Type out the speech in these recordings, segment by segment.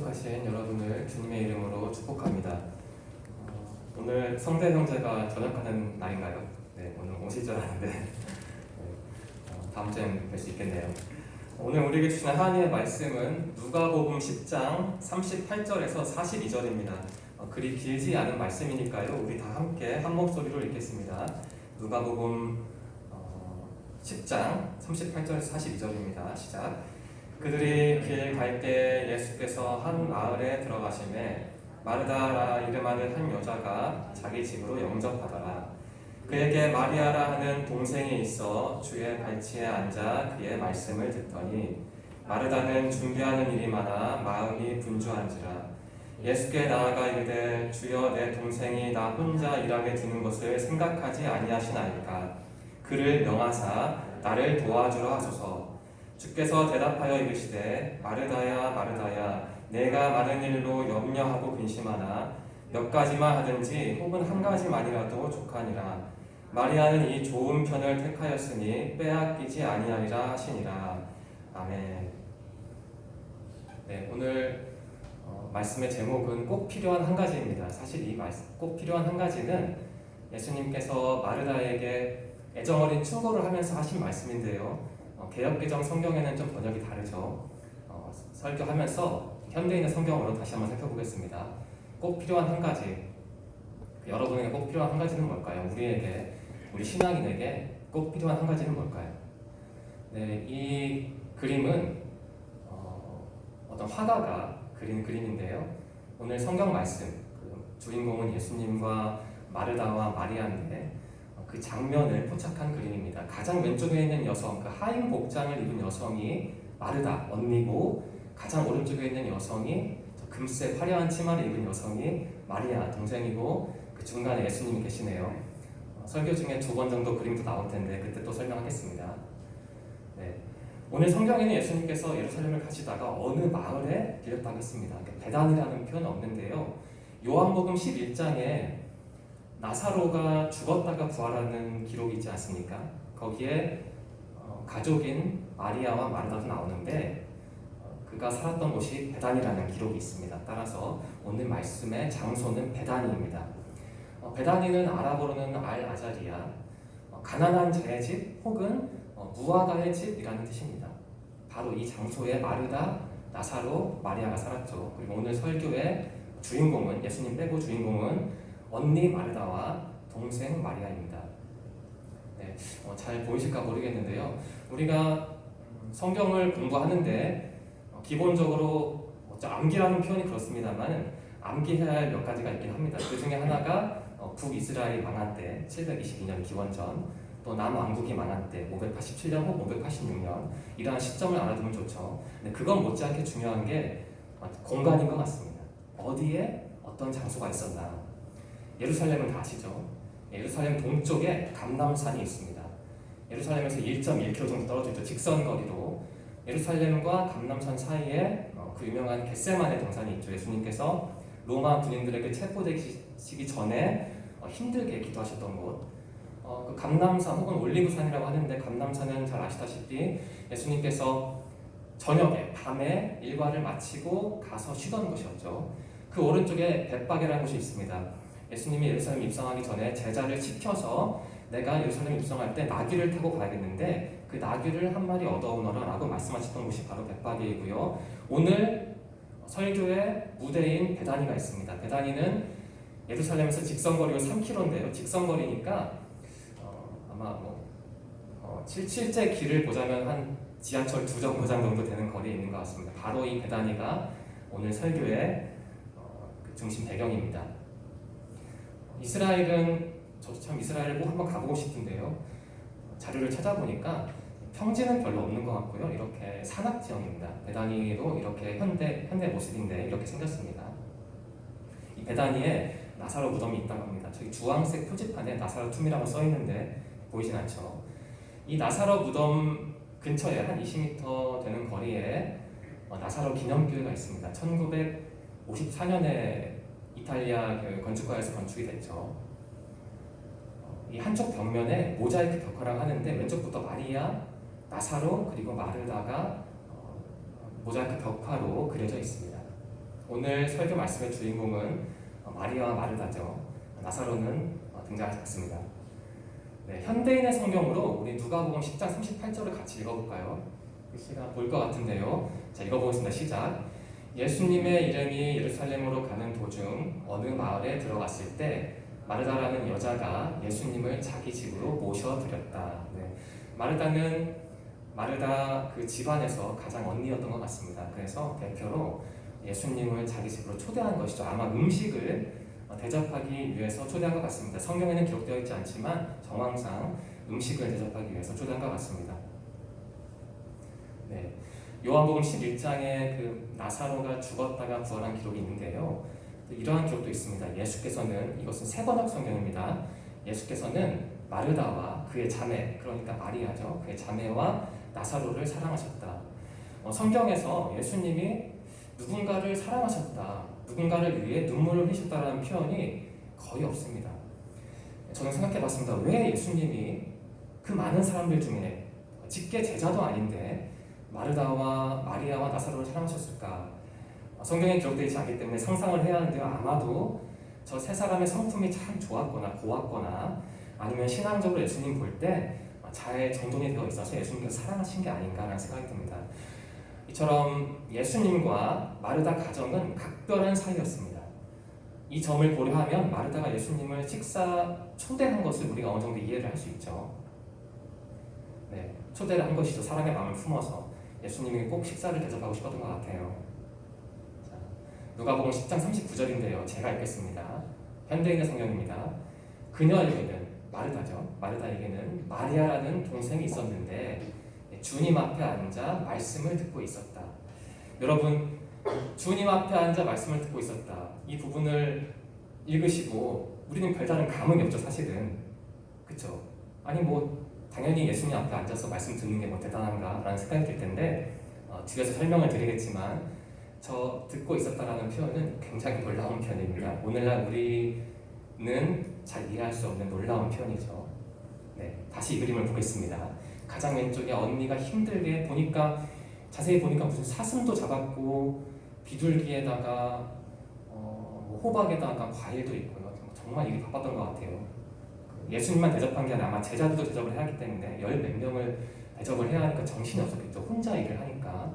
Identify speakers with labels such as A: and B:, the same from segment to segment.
A: 하신 여러분을 주님의 이름으로 축복합니다. 오늘 성대 형제가 전역하는 날인가요? 네, 오늘 오실 줄 알았는데 다음 주엔 뵐 수 있겠네요. 오늘 우리에게 주신 하나님의 말씀은 누가복음 10장 38절에서 42절입니다. 그리 길지 않은 말씀이니까요. 우리 다 함께 한 목소리로 읽겠습니다. 누가복음 10장 38절에서 42절입니다. 시작. 그들이 길 갈 때 예수께서 한 마을에 들어가시매 마르다라 이름하는 한 여자가 자기 집으로 영접하더라. 그에게 마리아라 하는 동생이 있어 주의 발치에 앉아 그의 말씀을 듣더니 마르다는 준비하는 일이 많아 마음이 분주한지라. 예수께 나아가 이르되 주여 내 동생이 나 혼자 일하게 두는 것을 생각하지 아니하시나이까. 그를 명하사 나를 도와주라 하소서. 주께서 대답하여 이르시되 마르다야 마르다야 내가 많은 일로 염려하고 근심하나 몇 가지만 하든지 혹은 한 가지만이라도 족하니라. 마리아는 이 좋은 편을 택하였으니 빼앗기지 아니하리라 하시니라. 아멘. 네, 오늘 말씀의 제목은 꼭 필요한 한 가지입니다. 사실 이 말씀 꼭 필요한 한 가지는 예수님께서 마르다에게 애정어린 충고를 하면서 하신 말씀인데요. 개역개정 성경에는 좀 번역이 다르죠. 설교하면서 현대인의 성경으로 다시 한번 살펴보겠습니다. 꼭 필요한 한 가지, 여러분에게 꼭 필요한 한 가지는 뭘까요? 우리에게, 우리 신앙인에게 꼭 필요한 한 가지는 뭘까요? 네, 이 그림은 어떤 화가가 그린 그림인데요. 오늘 성경 말씀, 주인공은 예수님과 마르다와 마리아인데 그 장면을 포착한 그림입니다. 가장 왼쪽에 있는 여성, 그 하인 복장을 입은 여성이 마르다, 언니고, 가장 오른쪽에 있는 여성이 금색 화려한 치마를 입은 여성이 마리아, 동생이고, 그 중간에 예수님이 계시네요. 설교 중에 2번 정도 그림도 나올 텐데 그때 또 설명하겠습니다. 네. 오늘 성경에는 예수님께서 예루살렘을 가시다가 어느 마을에 들렸다고 했습니다. 베단이라는 표현은 없는데요. 요한복음 11장에 나사로가 죽었다가 부활하는 기록이 있지 않습니까? 거기에 가족인 마리아와 마르다도 나오는데 그가 살았던 곳이 베단이라는 기록이 있습니다. 따라서 오늘 말씀의 장소는 베단입니다. 베단이는 아랍어로는 알-아자리아, 가난한 자의 집 혹은 무화과의 집이라는 뜻입니다. 바로 이 장소에 마르다, 나사로, 마리아가 살았죠. 그리고 오늘 설교의 주인공은, 예수님 빼고 주인공은 언니 마르다와 동생 마리아입니다. 네, 잘 보이실까 모르겠는데요. 우리가 성경을 공부하는데 기본적으로 암기라는 표현이 그렇습니다만 암기해야 할 몇 가지가 있긴 합니다. 그 중에 하나가 북이스라엘 망한 때 722년 기원전, 또 남왕국이 망한 때 587년 혹 586년 이러한 시점을 알아두면 좋죠. 근데 그건 못지않게 중요한 게 공간인 것 같습니다. 어디에 어떤 장소가 있었나. 예루살렘은 다 아시죠? 예루살렘 동쪽에 감람산이 있습니다. 예루살렘에서 1.1km 정도 떨어져 있죠. 직선거리로 예루살렘과 감람산 사이에 그 유명한 겟세마네 동산이 있죠. 예수님께서 로마 군인들에게 체포되시기 전에 힘들게 기도하셨던 곳. 그 감람산 혹은 올리브산이라고 하는데, 감람산은 잘 아시다시피 예수님께서 저녁에 밤에 일과를 마치고 가서 쉬던 곳이었죠. 그 오른쪽에 벳바게라는 곳이 있습니다. 예수님이 예루살렘 입성하기 전에 제자를 시켜서 내가 예루살렘 입성할 때 나귀를 타고 가야겠는데 그 나귀를 한 마리 얻어오너라 라고 말씀하셨던 곳이 바로 벳바게이고요. 오늘 설교의 무대인 베다니가 있습니다. 베다니는 예루살렘에서 직선거리가 3km인데요. 직선거리니까 아마 실제 길을 보자면 한 지하철 2정거장 정도 되는 거리에 있는 것 같습니다. 바로 이 베다니가 오늘 설교의 중심 배경입니다. 이스라엘은, 저도 참 이스라엘을 꼭 한번 가보고 싶은데요. 자료를 찾아보니까 평지는 별로 없는 것 같고요. 이렇게 산악지형입니다. 베다니도 이렇게 현대 모습인데 이렇게 생겼습니다. 이 베다니에 나사로 무덤이 있다고 합니다. 저기 주황색 표지판에 나사로 툼이라고 써 있는데 보이진 않죠. 이 나사로 무덤 근처에 한 20m 되는 거리에 나사로 기념교회가 있습니다. 1954년에 이탈리아 건축가에서 건축이 됐죠. 이 한쪽 벽면에 모자이크 벽화라고 하는데 왼쪽부터 마리아, 나사로 그리고 마르다가 모자이크 벽화로 그려져 있습니다. 오늘 설교 말씀의 주인공은 마리아와 마르다죠. 나사로는 등장하지 않습니다. 네, 현대인의 성경으로 우리 누가복음 10장 38절을 같이 읽어볼까요? 글씨가 보일 것 같은데요. 자, 읽어보겠습니다. 시작. 예수님의 일행이 예루살렘으로 가는 도중 어느 마을에 들어갔을 때 마르다라는 여자가 예수님을 자기 집으로 모셔드렸다. 네, 마르다 그 집안에서 가장 언니였던 것 같습니다. 그래서 대표로 예수님을 자기 집으로 초대한 것이죠. 아마 음식을 대접하기 위해서 초대한 것 같습니다. 성경에는 기록되어 있지 않지만 정황상 음식을 대접하기 위해서 초대한 것 같습니다. 네, 요한복음 11장에 그 나사로가 죽었다가 부활한 기록이 있는데요. 이러한 기록도 있습니다. 예수께서는, 이것은 세번역 성경입니다. 예수께서는 마르다와 그의 자매, 그러니까 마리아죠. 그의 자매와 나사로를 사랑하셨다. 성경에서 예수님이 누군가를 사랑하셨다, 누군가를 위해 눈물을 흘리셨다라는 표현이 거의 없습니다. 저는 생각해봤습니다. 왜 예수님이 그 많은 사람들 중에 직계 제자도 아닌데 마르다와 마리아와 나사로를 사랑하셨을까? 성경에 기록되어 있지 않기 때문에 상상을 해야 하는데요. 아마도 저 세 사람의 성품이 참 좋았거나 고왔거나 아니면 신앙적으로 예수님 볼 때 잘 정돈이 되어 있어서 예수님께서 사랑하신 게 아닌가라는 생각이 듭니다. 이처럼 예수님과 마르다 가정은 각별한 사이였습니다. 이 점을 고려하면 마르다가 예수님을 식사 초대한 것을 우리가 어느 정도 이해를 할 수 있죠. 네, 초대를 한 것이죠. 사랑의 마음을 품어서 예수님이 꼭 식사를 대접하고 싶었던 것 같아요. 자, 누가복음 10장 39절인데요. 제가 읽겠습니다. 현대인의 성경입니다. 그녀에게는, 마르다죠. 마르다에게는 마리아라는 동생이 있었는데 주님 앞에 앉아 말씀을 듣고 있었다. 여러분, 주님 앞에 앉아 말씀을 듣고 있었다. 이 부분을 읽으시고 우리는 별다른 감흥이 없죠, 사실은. 그렇죠? 아니 뭐 당연히 예수님 앞에 앉아서 말씀 듣는 게 뭐 대단한가라는 생각이 들 텐데 뒤에서 설명을 드리겠지만 저 듣고 있었다라는 표현은 굉장히 놀라운 표현입니다. 오늘날 우리는 잘 이해할 수 없는 놀라운 표현이죠. 네, 다시 이 그림을 보겠습니다. 가장 왼쪽에 언니가 힘들게 보니까, 자세히 보니까 무슨 사슴도 잡았고 비둘기에다가 호박에다가 과일도 있고요. 정말 일이 바빴던 것 같아요. 예수님만 대접한 게 아니라 아마 제자들도 대접을 해야 하기 때문에 열 몇 명을 대접을 해야 하니까 정신이 없었겠죠. 혼자 일을 하니까.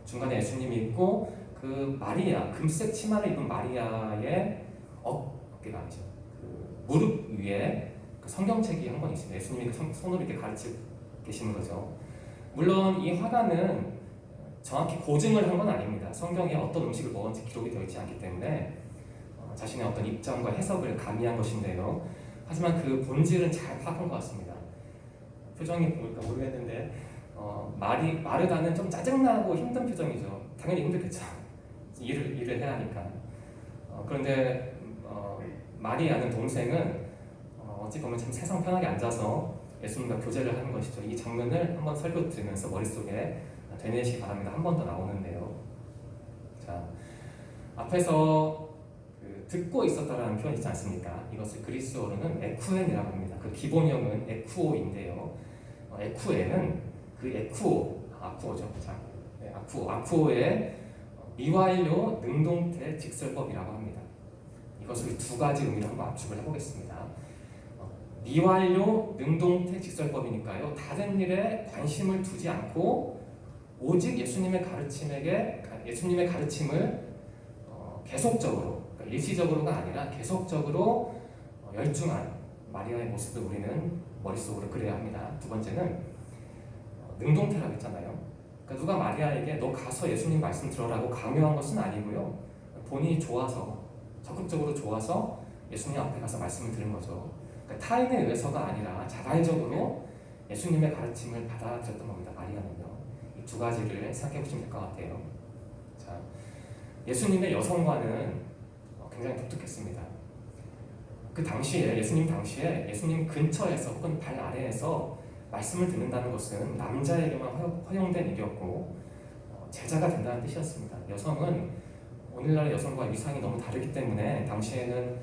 A: 중간에 예수님이 있고 그 마리아, 금색 치마를 입은 마리아의 어깨가 아니죠. 그 무릎 위에 그 성경책이 한 권 있습니다. 예수님이 그 손으로 이렇게 가르치고 계시는 거죠. 물론 이 화가는 정확히 고증을 한 건 아닙니다. 성경에 어떤 음식을 먹었는지 기록이 되어 있지 않기 때문에 자신의 어떤 입장과 해석을 가미한 것인데요. 하지만 그 본질은 잘 파악한 것 같습니다. 표정이 보일까 모르겠는데 마르다는 좀 짜증나고 힘든 표정이죠. 당연히 힘들겠죠. 일을 해야 하니까. 그런데 마리아는, 동생은 어찌 보면 참 세상 편하게 앉아서 예수님과 교제를 하는 것이죠. 이 장면을 한번 설교 들으면서 머릿속에 되뇌시기 바랍니다. 한 번 더 나오는데요. 자, 앞에서 듣고 있었다라는 표현이 있지 않습니까? 이것을 그리스어로는 에쿠엔이라고 합니다. 그 기본형은 에쿠오인데요. 에쿠에는 그 아쿠오죠. 자, 네, 아쿠오의 미완료 능동태 직설법이라고 합니다. 이것을 두 가지 의미로 한번 압축을 해보겠습니다. 미완료 능동태 직설법이니까요. 다른 일에 관심을 두지 않고 오직 예수님의 가르침을 계속적으로, 그러니까 일시적으로가 아니라 계속적으로 열중한 마리아의 모습을 우리는 머릿속으로 그려야 합니다. 두 번째는 능동태라고 했잖아요. 그러니까 누가 마리아에게 너 가서 예수님 말씀 들어라고 강요한 것은 아니고요. 본인이 좋아서, 적극적으로 좋아서 예수님 앞에 가서 말씀을 들은 거죠. 그러니까 타인에 의해서가 아니라 자발적으로 예수님의 가르침을 받아들였던 겁니다. 마리아는요. 이 두 가지를 생각해 보시면 될 것 같아요. 자, 예수님의 여성관은 굉장히 독특했습니다. 그 당시에, 예수님 근처에서 혹은 발 아래에서 말씀을 듣는다는 것은 남자에게만 허용된 일이었고 제자가 된다는 뜻이었습니다. 여성은 오늘날의 여성과 위상이 너무 다르기 때문에 당시에는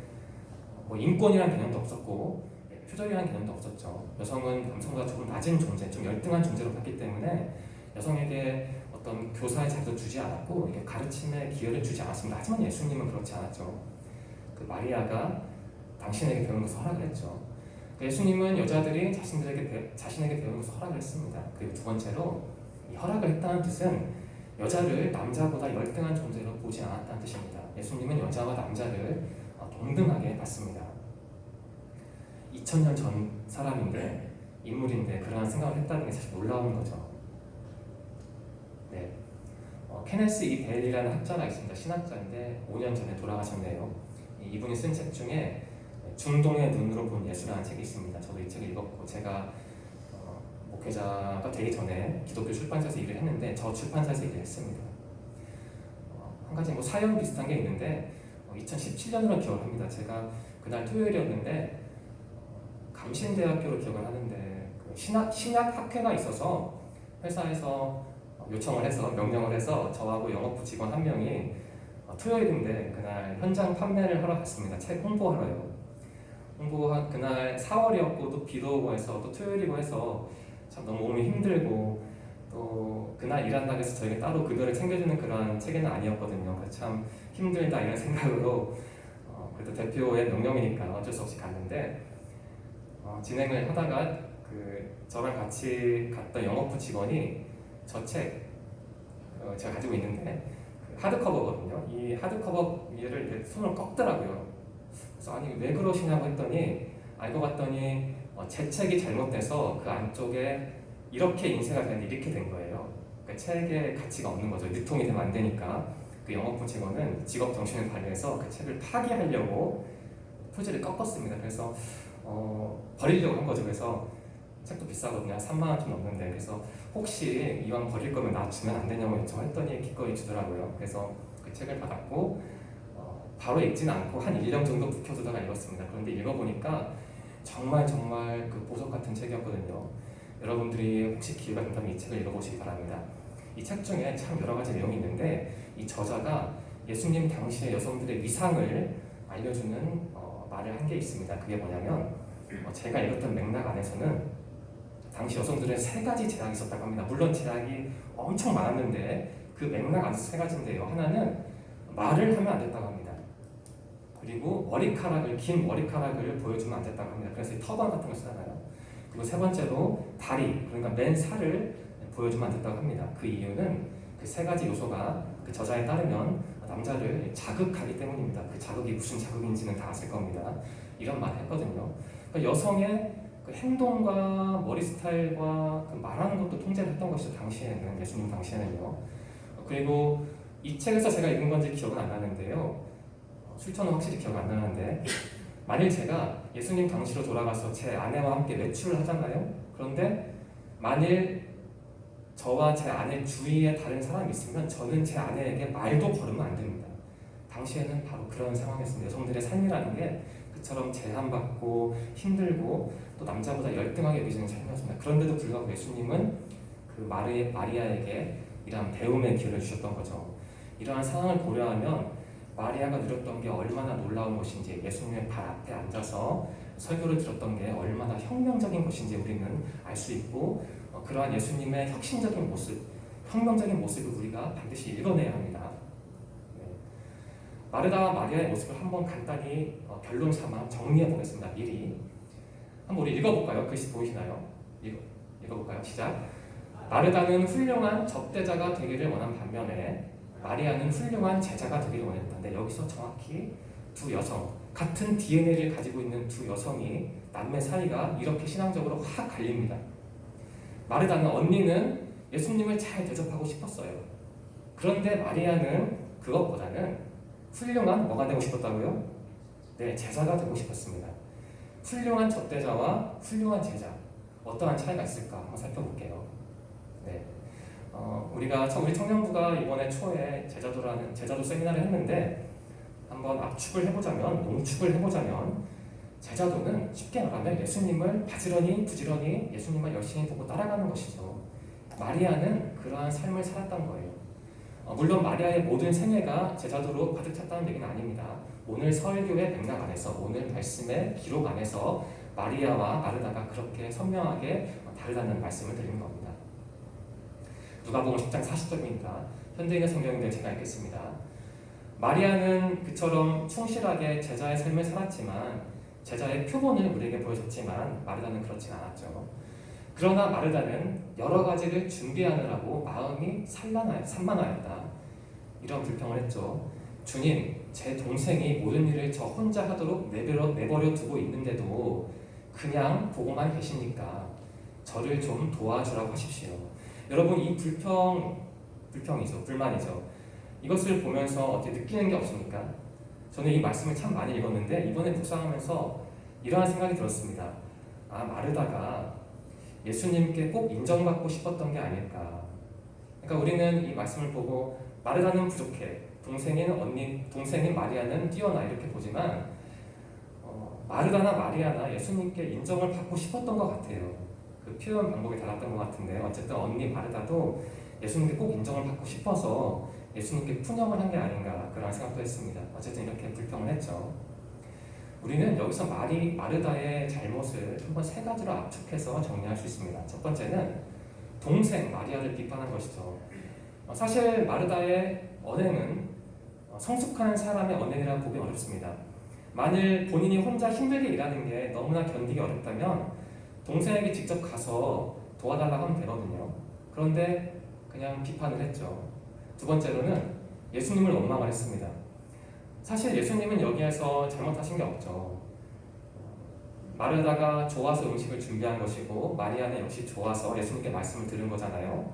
A: 뭐 인권이라는 개념도 없었고 표절이라는 개념도 없었죠. 여성은 남성보다 조금 낮은 존재, 좀 열등한 존재로 봤기 때문에 여성에게 어떤 교사의 자리도 주지 않았고 이게 가르침에 기여를 주지 않았습니다. 하지만 예수님은 그렇지 않았죠. 그 마리아가 당신에게 배우는 것을 허락을 했죠. 예수님은 여자들이 자신에게 배우는 것을 허락을 했습니다. 그리고 두 번째로 이 허락을 했다는 뜻은 여자를 남자보다 열등한 존재로 보지 않았다는 뜻입니다. 예수님은 여자와 남자를 동등하게 봤습니다. 2000년 전 사람인데 인물인데 그러한 생각을 했다는 게 사실 놀라운 거죠. 네, 케네스 이 베일이라는 학자가 있습니다. 신학자인데 5년 전에 돌아가셨네요. 이분이 쓴 책 중에 중동의 눈으로 본 예수라는 책이 있습니다. 저도 이 책을 읽었고 제가 목회자가 되기 전에 기독교 출판사에서 일을 했는데 저 출판사에서 일을 했습니다. 한 가지 사연 비슷한 게 있는데 2017년으로 기억을 합니다. 제가 그날 토요일이었는데 감신대학교로 기억을 하는데 그 신약학회가 있어서 회사에서 요청을 해서 명령을 해서 저하고 영업부 직원 한 명이 토요일인데 그날 현장 판매를 하러 갔습니다. 책 홍보하러요. 그날 4월이었고 또 비도 오고 해서 또 토요일이고 해서 참 너무 몸이 힘들고 또 그날 일한다고 해서 저에게 따로 급여를 챙겨주는 그런 체계는 아니었거든요. 그래서 참 힘들다 이런 생각으로 그래도 대표의 명령이니까 어쩔 수 없이 갔는데 진행을 하다가 저랑 같이 갔던 영업부 직원이 저 책 제가 가지고 있는데 하드커버거든요. 이 하드커버 위를 손으로 꺾더라고요. 그래서 아니 왜 그러시냐고 했더니 알고 봤더니 제 책이 잘못돼서 그 안쪽에 이렇게 인쇄가 되는데 이렇게 된 거예요. 그러니까 책의 가치가 없는 거죠. 유통이 되면 안 되니까 그 영업부 직원은 직업 정신을 발휘해서 그 책을 파기하려고 표지를 꺾었습니다. 그래서 버리려고 한 거죠. 그래서 책도 비싸거든요. 3만 원 좀 넘는데 그래서 혹시 이왕 버릴 거면 나 주면 안 되냐고 요청했더니 기꺼이 주더라고요. 그래서 그 책을 받았고 바로 읽지는 않고 한 1년 정도 묵혀두다가 읽었습니다. 그런데 읽어보니까 정말 그 보석 같은 책이었거든요. 여러분들이 혹시 기회가 된다면 이 책을 읽어보시기 바랍니다. 이 책 중에 참 여러 가지 내용이 있는데 이 저자가 예수님 당시의 여성들의 위상을 알려주는 말을 한 게 있습니다. 그게 뭐냐면 제가 읽었던 맥락 안에서는 당시 여성들은 3가지 제약이 있었다고 합니다. 물론 제약이 엄청 많았는데 그 맥락 안에서 3가지인데요. 하나는 말을 하면 안 됐다고 합니다. 그리고 긴 머리카락을 보여주면 안 됐다고 합니다. 그래서 터번 같은 걸 쓰잖아요. 그리고 3번째로 다리, 그러니까 맨 살을 보여주면 안 됐다고 합니다. 그 이유는 그 3가지 요소가 그 저자에 따르면 남자를 자극하기 때문입니다. 그 자극이 무슨 자극인지는 다 아실 겁니다. 이런 말을 했거든요. 그러니까 여성의 그 행동과 머리 스타일과 그 말하는 것도 통제를 했던 것이죠. 당시에는, 예수님 당시에는요. 그리고 이 책에서 제가 읽은 건지 기억은 안 나는데요. 출처는 확실히 기억 안 나는데 만일 제가 예수님 당시로 돌아가서 제 아내와 함께 외출을 하잖아요. 그런데 만일 저와 제 아내 주위에 다른 사람이 있으면 저는 제 아내에게 말도 걸으면 안 됩니다. 당시에는 바로 그런 상황이었습니다. 여성들의 삶이라는 게 그처럼 제한받고 힘들고 또 남자보다 열등하게 여겨지는 삶이었습니다. 그런데도 불구하고 예수님은 그 마리아에게 이러한 배움의 기회를 주셨던 거죠. 이러한 상황을 고려하면 마리아가 누렸던 게 얼마나 놀라운 것인지, 예수님의 발 앞에 앉아서 설교를 들었던 게 얼마나 혁명적인 것인지 우리는 알 수 있고 그러한 예수님의 혁신적인 모습, 혁명적인 모습을 우리가 반드시 읽어내야 합니다. 마르다와 마리아의 모습을 한번 간단히 결론 삼아 정리해 보겠습니다. 미리 한번 우리 읽어볼까요? 글씨 보이시나요? 읽어볼까요? 시작. 마르다는 훌륭한 접대자가 되기를 원한 반면에 마리아는 훌륭한 제자가 되기를 원했는데 여기서 정확히 두 여성, 같은 DNA를 가지고 있는 두 여성이 남매 사이가 이렇게 신앙적으로 확 갈립니다. 마르다는 언니는 예수님을 잘 대접하고 싶었어요. 그런데 마리아는 그것보다는 훌륭한 뭐가 되고 싶었다고요? 네, 제자가 되고 싶었습니다. 훌륭한 접대자와 훌륭한 제자, 어떠한 차이가 있을까 한번 살펴볼게요. 네, 우리 청년부가 이번에 초에 제자도 세미나를 했는데 한번 압축을 해보자면, 농축을 해보자면 제자도는 쉽게 말하면 예수님을 부지런히 예수님을 열심히 보고 따라가는 것이죠. 마리아는 그러한 삶을 살았던 거예요. 물론 마리아의 모든 생애가 제자도로 가득 찼다는 얘기는 아닙니다. 오늘 설교의 맥락 안에서, 오늘 말씀의 기록 안에서 마리아와 마르다가 그렇게 선명하게 다르다는 말씀을 드리는 겁니다. 누가복음 10장 40절입니다. 현대인의 성경인데 제가 읽겠습니다. 마리아는 그처럼 충실하게 제자의 삶을 살았지만 제자의 표본을 우리에게 보여줬지만 마르다는 그렇진 않았죠. 그러나 마르다는 여러 가지를 준비하느라고 마음이 산만하였다. 이런 불평을 했죠. 주님, 제 동생이 모든 일을 저 혼자 하도록 내버려 두고 있는데도 그냥 보고만 계십니까? 저를 좀 도와주라고 하십시오. 여러분, 이 불평이죠. 불만이죠. 이것을 보면서 어떻게 느끼는 게 없습니까? 저는 이 말씀을 참 많이 읽었는데 이번에 묵상하면서 이러한 생각이 들었습니다. 아, 마르다가 예수님께 꼭 인정받고 싶었던 게 아닐까. 그러니까 우리는 이 말씀을 보고 마르다는 부족해, 동생인 마리아는 뛰어나 이렇게 보지만 마르다나 마리아나 예수님께 인정을 받고 싶었던 것 같아요. 그 표현 방법이 달랐던 것 같은데 어쨌든 언니 마르다도 예수님께 꼭 인정을 받고 싶어서 예수님께 푸념을 한 게 아닌가 그런 생각도 했습니다. 어쨌든 이렇게 불평을 했죠. 우리는 여기서 마르다의 잘못을 한번 세 가지로 압축해서 정리할 수 있습니다. 첫 번째는 동생 마리아를 비판한 것이죠. 사실 마르다의 언행은 성숙한 사람의 언행이라고 보기 어렵습니다. 만일 본인이 혼자 힘들게 일하는 게 너무나 견디기 어렵다면 동생에게 직접 가서 도와달라고 하면 되거든요. 그런데 그냥 비판을 했죠. 두 번째로는 예수님을 원망을 했습니다. 사실 예수님은 여기에서 잘못하신 게 없죠. 마르다가 좋아서 음식을 준비한 것이고 마리아는 역시 좋아서 예수님께 말씀을 들은 거잖아요.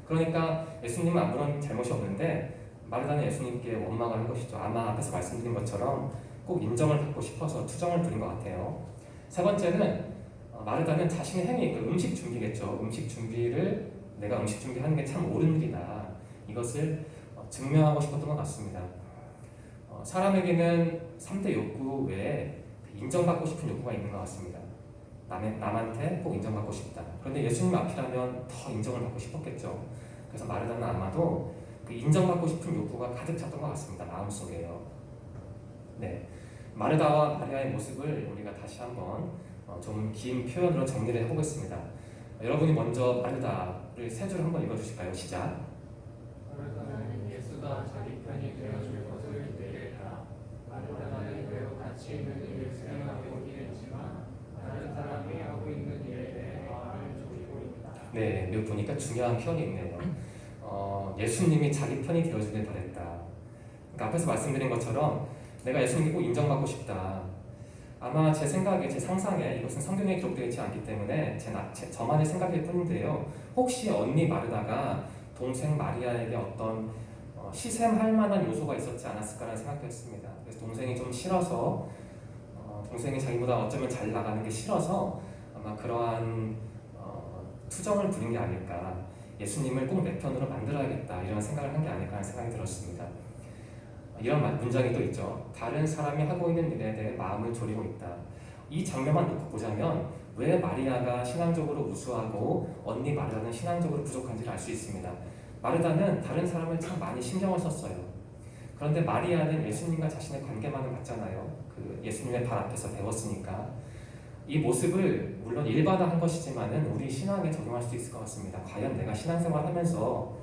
A: 그러니까 예수님은 아무런 잘못이 없는데 마르다는 예수님께 원망을 한 것이죠. 아마 앞에서 말씀드린 것처럼 꼭 인정을 받고 싶어서 투정을 부린 것 같아요. 세 번째는 마르다는 자신의 행위, 그 음식 준비겠죠. 음식 준비를 내가 음식 준비하는 게 참 옳은 일이다. 이것을 증명하고 싶었던 것 같습니다. 사람에게는 3대 욕구 외에 인정받고 싶은 욕구가 있는 것 같습니다. 남한테 꼭 인정받고 싶다. 그런데 예수님 앞이라면 더 인정을 받고 싶었겠죠. 그래서 마르다는 아마도 그 인정받고 싶은 욕구가 가득 찼던 것 같습니다. 마음속에요. 네, 마르다와 마리아의 모습을 우리가 다시 한번 좀 긴 표현으로 정리를 해보겠습니다. 여러분이 먼저 마르다를 세 줄 한번 읽어주실까요? 시작.
B: 마르다는 예수가 자기 편이 되어줄 것을 기대했다. 마르다는 매우 가치 있는 일을 수행하고 있긴 했지만 다른 사람이 하고 있는 일에 대해 마음을 졸이고 있다.
A: 네, 여기 보니까 중요한 표현이 있네요. 예수님이 자기 편이 되어주길 바랬다. 그러니까 앞에서 말씀드린 것처럼 내가 예수님께 꼭 인정받고 싶다. 아마 제 생각에, 제 상상에 이것은 성경에 기록되어 있지 않기 때문에 저만의 생각일 뿐인데요. 혹시 언니 마르다가 동생 마리아에게 어떤 시샘할 만한 요소가 있었지 않았을까라는 생각도 했습니다. 그래서 동생이 좀 싫어서 동생이 자기보다 어쩌면 잘 나가는 게 싫어서 아마 그러한 투정을 부린 게 아닐까. 예수님을 꼭 내 편으로 만들어야겠다 이런 생각을 한 게 아닐까 하는 생각이 들었습니다. 이런 문장이 또 있죠. 다른 사람이 하고 있는 일에 대해 마음을 졸이고 있다. 이 장면만 놓고 보자면 왜 마리아가 신앙적으로 우수하고 언니 마르다는 신앙적으로 부족한지를 알 수 있습니다. 마르다는 다른 사람을 참 많이 신경을 썼어요. 그런데 마리아는 예수님과 자신의 관계만을 봤잖아요. 그 예수님의 발 앞에서 배웠으니까. 이 모습을 물론 일반화한 것이지만은 우리 신앙에 적용할 수 있을 것 같습니다. 과연 내가 신앙생활 하면서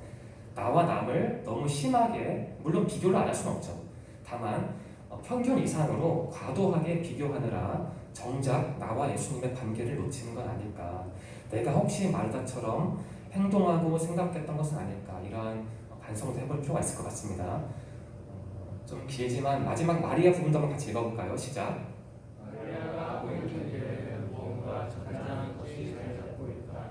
A: 나와 남을 너무 심하게, 물론 비교를 안 할 수는 없죠. 다만 평균 이상으로 과도하게 비교하느라 정작 나와 예수님의 관계를 놓치는 건 아닐까. 내가 혹시 마르다처럼 행동하고 생각했던 것은 아닐까. 이러한 반성도 해볼 필요가 있을 것 같습니다. 좀 길지만 마지막 마리아 부분도 한번 같이 읽어볼까요? 시작.
B: 마리아가 하고 있는 일에는 무언가 잔잔한 것이 자리 잡고 있다.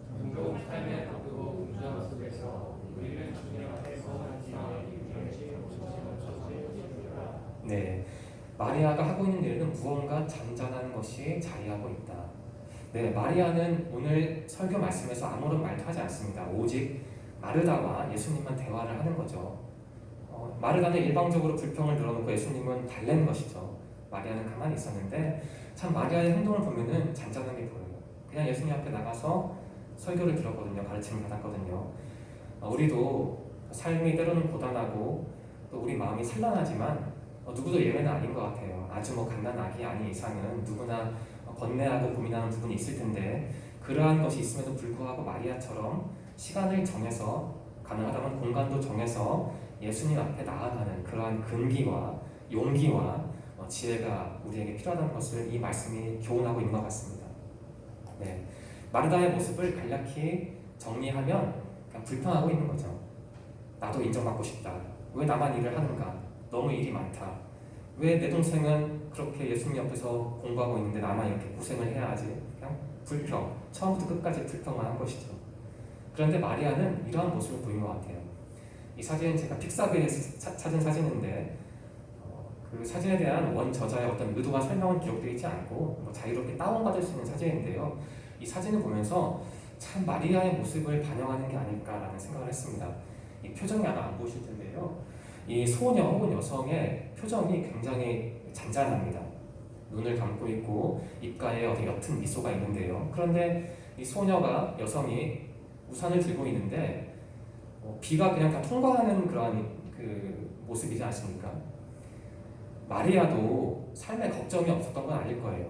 B: 종종 삶의 바쁘고 분주함 속에서 우리는 주님 앞에서
A: 네, 마리아가 하고 있는 일은 무언가 잔잔한 것이 자리하고 있다. 네, 마리아는 오늘 설교 말씀에서 아무런 말도 하지 않습니다. 오직 마르다와 예수님만 대화를 하는 거죠. 마르다는 일방적으로 불평을 늘어놓고 예수님은 달래는 것이죠. 마리아는 가만히 있었는데 참 마리아의 행동을 보면은 잔잔하게 보여요. 그냥 예수님 앞에 나가서 설교를 들었거든요. 가르침을 받았거든요. 우리도 삶이 때로는 고단하고 또 우리 마음이 산란하지만 누구도 예외는 아닌 것 같아요. 아주 갓난아기 아닌 이상은 누구나 번뇌하고 고민하는 부분이 있을 텐데 그러한 것이 있음에도 불구하고 마리아처럼 시간을 정해서 가능하다면 공간도 정해서 예수님 앞에 나아가는 그러한 근기와 용기와 지혜가 우리에게 필요하다는 것을 이 말씀이 교훈하고 있는 것 같습니다. 네, 마르다의 모습을 간략히 정리하면 그냥 불평하고 있는 거죠. 나도 인정받고 싶다. 왜 나만 일을 하는가? 너무 일이 많다. 왜 내 동생은 그렇게 예수님 옆에서 공부하고 있는데 나만 이렇게 고생을 해야 하지? 그냥 불평, 처음부터 끝까지 불평만 한 것이죠. 그런데 마리아는 이러한 모습을 보인 것 같아요. 이 사진은 제가 픽사비에서 찾은 사진인데 그 사진에 대한 원 저자의 어떤 의도와 설명은 기록되어 있지 않고 자유롭게 다운받을 수 있는 사진인데요. 이 사진을 보면서 참 마리아의 모습을 반영하는 게 아닐까라는 생각을 했습니다. 이 표정이 아마 안 보이실 텐데요. 이 소녀 혹은 여성의 표정이 굉장히 잔잔합니다. 눈을 감고 있고 입가에 어떤 옅은 미소가 있는데요. 그런데 이 소녀가 여성이 우산을 들고 있는데 비가 그냥 다 통과하는 그러한 그 모습이지 않습니까? 마리아도 삶에 걱정이 없었던 건 아닐 거예요.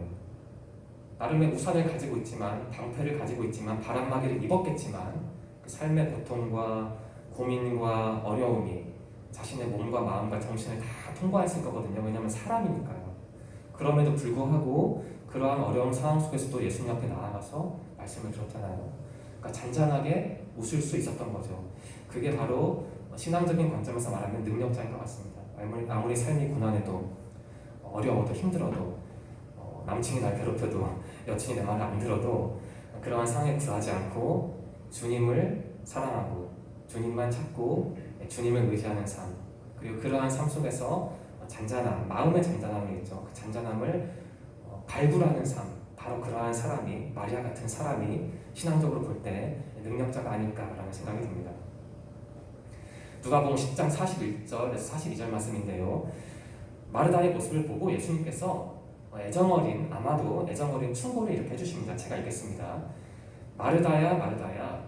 A: 나름의 우산을 가지고 있지만 방패를 가지고 있지만 바람막이를 입었겠지만 그 삶의 고통과 고민과 어려움이 자신의 몸과 마음과 정신을 다 통과했을 거거든요. 왜냐하면 사람이니까요. 그럼에도 불구하고 그러한 어려운 상황 속에서도 예수님 앞에 나아가서 말씀을 들었잖아요. 그러니까 잔잔하게 웃을 수 있었던 거죠. 그게 바로 신앙적인 관점에서 말하면 능력자인 것 같습니다. 아무리 삶이 고난해도 어려워도 힘들어도 남친이 날 괴롭혀도 여친이 내 말을 안 들어도 그러한 상황에 굴하지 않고 주님을 사랑하고 주님만 찾고 주님을 의지하는 삶, 그리고 그러한 삶 속에서 잔잔함, 마음의 잔잔함이 있죠. 그 잔잔함을 발굴하는 삶, 바로 그러한 사람이, 마리아 같은 사람이 신앙적으로 볼 때 능력자가 아닐까라는 생각이 듭니다. 누가복음 10장 41절에서 42절 말씀인데요. 마르다의 모습을 보고 예수님께서 아마도 애정어린 충고를 이렇게 해주십니다. 제가 읽겠습니다. 마르다야, 마르다야,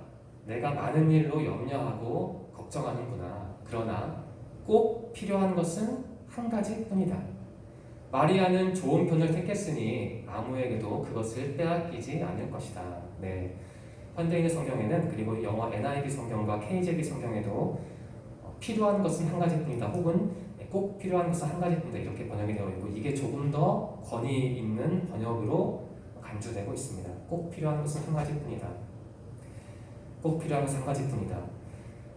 A: 내가 많은 일로 염려하고 걱정하는구나. 그러나 꼭 필요한 것은 한 가지뿐이다. 마리아는 좋은 편을 택했으니 아무에게도 그것을 빼앗기지 않을 것이다. 네, 현대인의 성경에는, 그리고 영어 NIV 성경과 KJV 성경에도 필요한 것은 한 가지뿐이다, 혹은 꼭 필요한 것은 한 가지뿐이다, 이렇게 번역이 되어 있고, 이게 조금 더 권위 있는 번역으로 간주되고 있습니다. 꼭 필요한 것은 한 가지뿐이다. 꼭 필요한 것은 한 가지뿐이다.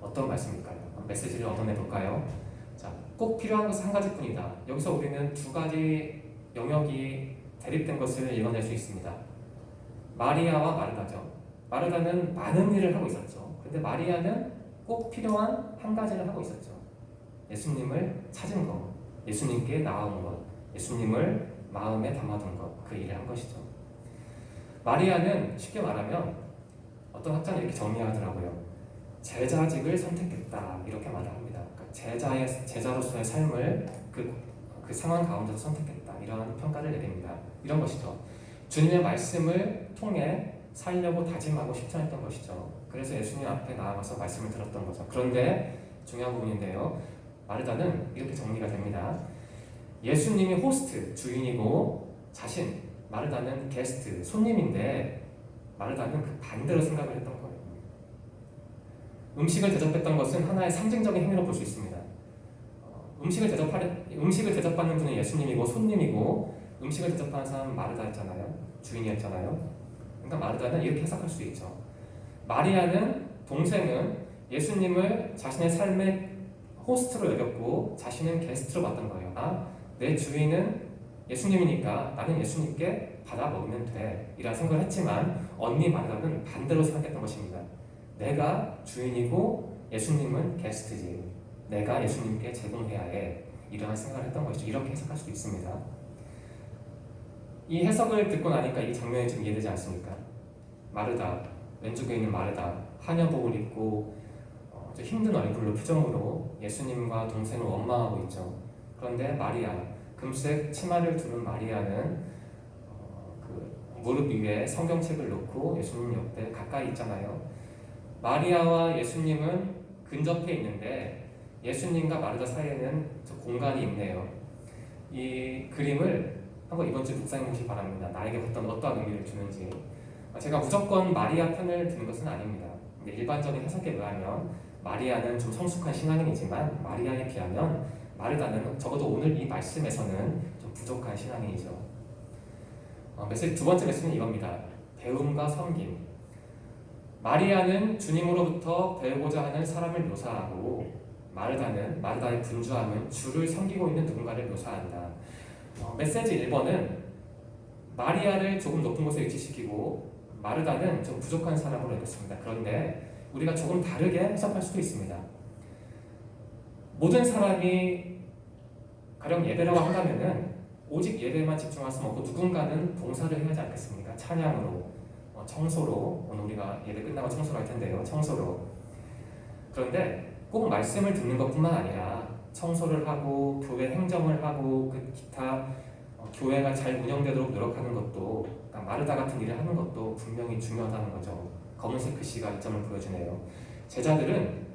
A: 어떤 말씀일까요? 메시지를 얻어내 볼까요? 자, 꼭 필요한 것은 한 가지뿐이다. 여기서 우리는 두 가지 영역이 대립된 것을 읽어낼 수 있습니다. 마리아와 마르다죠. 마르다는 많은 일을 하고 있었죠. 근데 마리아는 꼭 필요한 한 가지를 하고 있었죠. 예수님을 찾은 것, 예수님께 나아온 것, 예수님을 마음에 담아둔 것, 그 일을 한 것이죠. 마리아는 쉽게 말하면 어떤 학자는 이렇게 정리하더라고요. 제자직을 선택했다, 이렇게 말을 합니다. 그러니까 제자로서의 삶을 그 상황 가운데서 선택했다, 이런 평가를 내립니다. 이런 것이죠. 주님의 말씀을 통해 살려고 다짐하고 실천했던 것이죠. 그래서 예수님 앞에 나아가서 말씀을 들었던 거죠. 그런데 중요한 부분인데요. 마르다는 이렇게 정리가 됩니다. 예수님이 호스트, 주인이고 마르다는 게스트, 손님인데 마르다는 그 반대로 생각을 했던 거예요. 음식을 대접했던 것은 하나의 상징적인 행위로 볼 수 있습니다. 음식을 대접받는 분은 예수님이고 손님이고, 음식을 대접하는 사람은 마르다였잖아요. 주인이었잖아요. 그러니까 마르다는 이렇게 해석할 수 있죠. 마리아는, 동생은 예수님을 자신의 삶의 호스트로 여겼고 자신은 게스트로 봤던 거예요. 내 주인은 예수님이니까 나는 예수님께 받아 먹으면 돼, 이런 생각을 했지만 언니 마르다는 반대로 생각했던 것입니다. 내가 주인이고 예수님은 게스트지, 내가 예수님께 제공해야 해, 이러한 생각을 했던 것이죠. 이렇게 해석할 수도 있습니다. 이 해석을 듣고 나니까 이 장면이 좀 이해되지 않습니까? 마르다, 왼쪽에 있는 마르다, 한여복을 입고 힘든 얼굴로, 표정으로 예수님과 동생을 원망하고 있죠. 그런데 마리아, 금색 치마를 두른 마리아는 그 무릎 위에 성경책을 놓고 예수님 옆에 가까이 있잖아요. 마리아와 예수님은 근접해 있는데 예수님과 마르다 사이에는 공간이 있네요. 이 그림을 한번 이번 주 묵상해 보시기 바랍니다. 나에게 어떠한 의미를 주는지. 제가 무조건 마리아 편을 드는 것은 아닙니다. 일반적인 해석에 의하면 마리아는 좀 성숙한 신앙인이지만 마리아에 비하면 마르다는 적어도 오늘 이 말씀에서는 좀 부족한 신앙인이죠. 메시지 두 번째 메시지는 이겁니다. 배움과 섬김. 마리아는 주님으로부터 배우고자 하는 사람을 묘사하고 마르다의 분주함은 주를 섬기고 있는 누군가를 묘사한다. 메시지 1번은 마리아를 조금 높은 곳에 위치시키고 마르다는 좀 부족한 사람으로 읽었습니다. 그런데 우리가 조금 다르게 해석할 수도 있습니다. 모든 사람이 가령 예배라고 한다면은 오직 예배만 집중할 수 없고 누군가는 봉사를 해야 하지 않겠습니까? 찬양으로, 청소로, 오늘 우리가 예배 끝나고 청소를 할 텐데요. 청소로. 그런데 꼭 말씀을 듣는 것뿐만 아니라 청소를 하고 교회 행정을 하고 그 기타 교회가 잘 운영되도록 노력하는 것도, 그러니까 마르다 같은 일을 하는 것도 분명히 중요하다는 거죠. 검은색 글씨가 이점을 보여주네요. 제자들은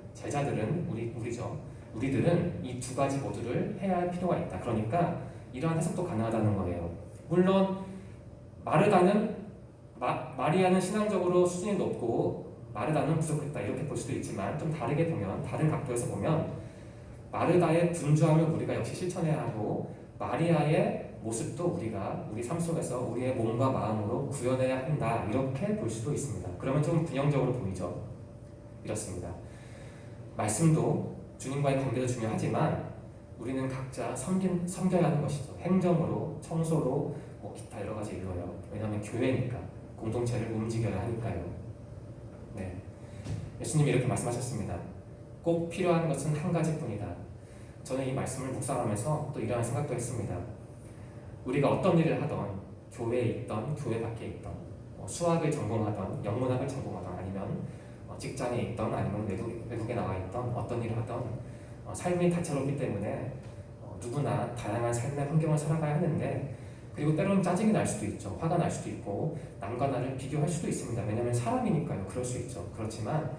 A: 우리들은 이 두 가지 모두를 해야 할 필요가 있다. 그러니까 이러한 해석도 가능하다는 거예요. 물론 마리아는 신앙적으로 수준이 높고 마르다는 부족했다 이렇게 볼 수도 있지만 좀 다르게 보면, 다른 각도에서 보면 마르다의 분주함을 우리가 역시 실천해야 하고 마리아의 모습도 우리가 우리 삶 속에서 우리의 몸과 마음으로 구현해야 한다 이렇게 볼 수도 있습니다. 그러면 좀 균형적으로 보이죠. 이렇습니다. 말씀도 주님과의 관계도 중요하지만 우리는 각자 섬겨야 하는 것이죠. 행정으로, 청소로, 기타 여러 가지 일로요. 왜냐하면 교회니까, 공동체를 움직여야 하니까요. 네, 예수님이 이렇게 말씀하셨습니다. 꼭 필요한 것은 한 가지뿐이다. 저는 이 말씀을 묵상하면서 또 이러한 생각도 했습니다. 우리가 어떤 일을 하던, 교회에 있던, 교회 밖에 있던, 수학을 전공하던, 영문학을 전공하던, 아니면 직장에 있던, 아니면 외국에 나와 있던, 어떤 일을 하던, 삶이 다채롭기 때문에 누구나 다양한 삶의 환경을 살아가야 하는데, 그리고 때로는 짜증이 날 수도 있죠. 화가 날 수도 있고 남과 나를 비교할 수도 있습니다. 왜냐하면 사람이니까요. 그럴 수 있죠. 그렇지만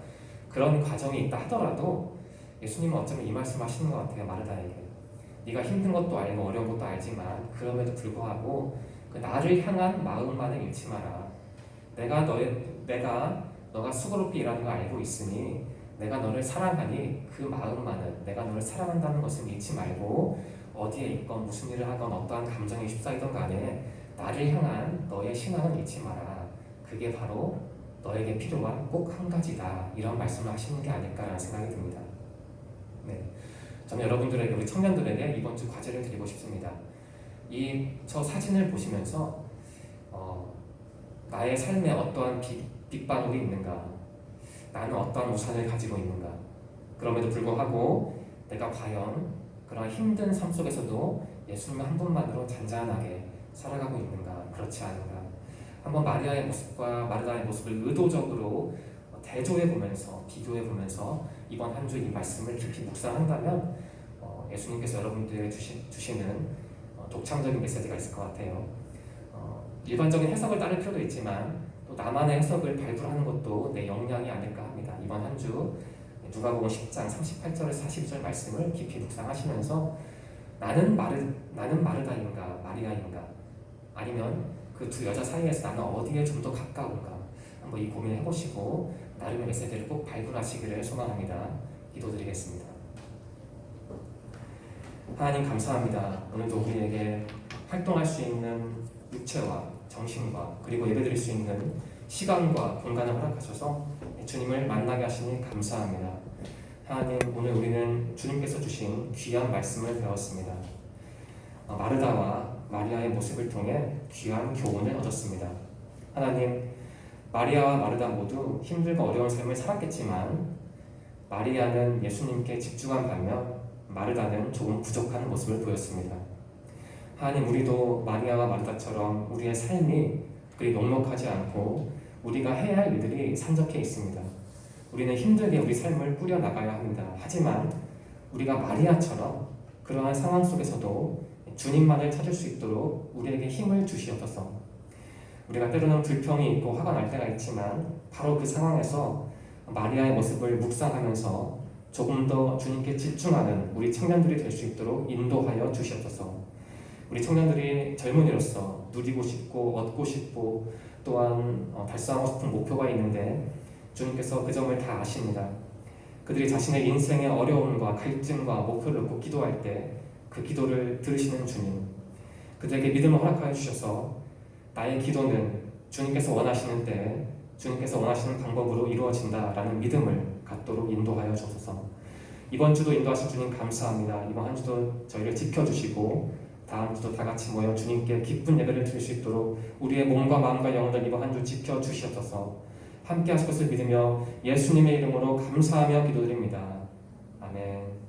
A: 그런 과정이 있다 하더라도 예수님은 어쩌면 이 말씀 하시는 것 같아요. 마르다에게. 네가 힘든 것도 알고 어려운 것도 알지만 그럼에도 불구하고 그 나를 향한 마음만을 잃지 마라. 너가 수고롭게 일하는 거 알고 있으니 내가 너를 사랑하니 그 마음만은, 내가 너를 사랑한다는 것을 잊지 말고 어디에 있건 무슨 일을 하건 어떠한 감정이 휩싸이던 간에 나를 향한 너의 신앙은 잊지 마라. 그게 바로 너에게 필요한 꼭 한 가지다. 이런 말씀을 하시는 게 아닐까라는 생각이 듭니다. 네, 저는 여러분들에게, 우리 청년들에게 이번 주 과제를 드리고 싶습니다. 저 사진을 보시면서 나의 삶에 어떠한 빗방울이 있는가, 나는 어떠한 우산을 가지고 있는가, 그럼에도 불구하고 내가 과연 그런 힘든 삶 속에서도 예수님 한 분만으로 잔잔하게 살아가고 있는가, 그렇지 않은가. 한번 마리아의 모습과 마르다의 모습을 의도적으로 대조해보면서, 비교해보면서 이번 한 주 이 말씀을 깊이 묵상한다면 예수님께서 여러분들에게 주시는 독창적인 메시지가 있을 것 같아요. 일반적인 해석을 따를 필요도 있지만 또 나만의 해석을 발굴하는 것도 내 역량이 아닐까 합니다. 이번 한 주 누가복음 10장 38절에서 42절 말씀을 깊이 묵상하시면서 나는 마르다인가 마리아인가, 아니면 그 두 여자 사이에서 나는 어디에 좀 더 가까운가, 한번 이 고민을 해보시고 나름의 메시지를 꼭 발굴하시기를 소망합니다. 기도드리겠습니다. 하나님 감사합니다. 오늘도 우리에게 활동할 수 있는 육체와 정신과 그리고 예배드릴 수 있는 시간과 공간을 허락하셔서 주님을 만나게 하시니 감사합니다. 하나님, 오늘 우리는 주님께서 주신 귀한 말씀을 배웠습니다. 마르다와 마리아의 모습을 통해 귀한 교훈을 얻었습니다. 하나님, 마리아와 마르다 모두 힘들고 어려운 삶을 살았겠지만 마리아는 예수님께 집중한 반면 마르다는 조금 부족한 모습을 보였습니다. 하나님, 우리도 마리아와 마르다처럼 우리의 삶이 그리 녹록하지 않고 우리가 해야 할 일들이 산적해 있습니다. 우리는 힘들게 우리 삶을 꾸려나가야 합니다. 하지만 우리가 마리아처럼 그러한 상황 속에서도 주님만을 찾을 수 있도록 우리에게 힘을 주시옵소서. 우리가 때로는 불평이 있고 화가 날 때가 있지만 바로 그 상황에서 마리아의 모습을 묵상하면서 조금 더 주님께 집중하는 우리 청년들이 될 수 있도록 인도하여 주시옵소서. 우리 청년들이 젊은이로서 누리고 싶고 얻고 싶고 또한 달성하고 싶은 목표가 있는데 주님께서 그 점을 다 아십니다. 그들이 자신의 인생의 어려움과 갈증과 목표를 놓고 기도할 때 그 기도를 들으시는 주님, 그들에게 믿음을 허락하여 주셔서 나의 기도는 주님께서 원하시는 때에 주님께서 원하시는 방법으로 이루어진다라는 믿음을 갖도록 인도하여 주옵소서. 이번 주도 인도하신 주님 감사합니다. 이번 한 주도 저희를 지켜주시고 다음 주도 다 같이 모여 주님께 기쁜 예배를 드릴 수 있도록 우리의 몸과 마음과 영혼을 이번 한 주 지켜주시옵소서. 함께 하실 것을 믿으며 예수님의 이름으로 감사하며 기도드립니다. 아멘.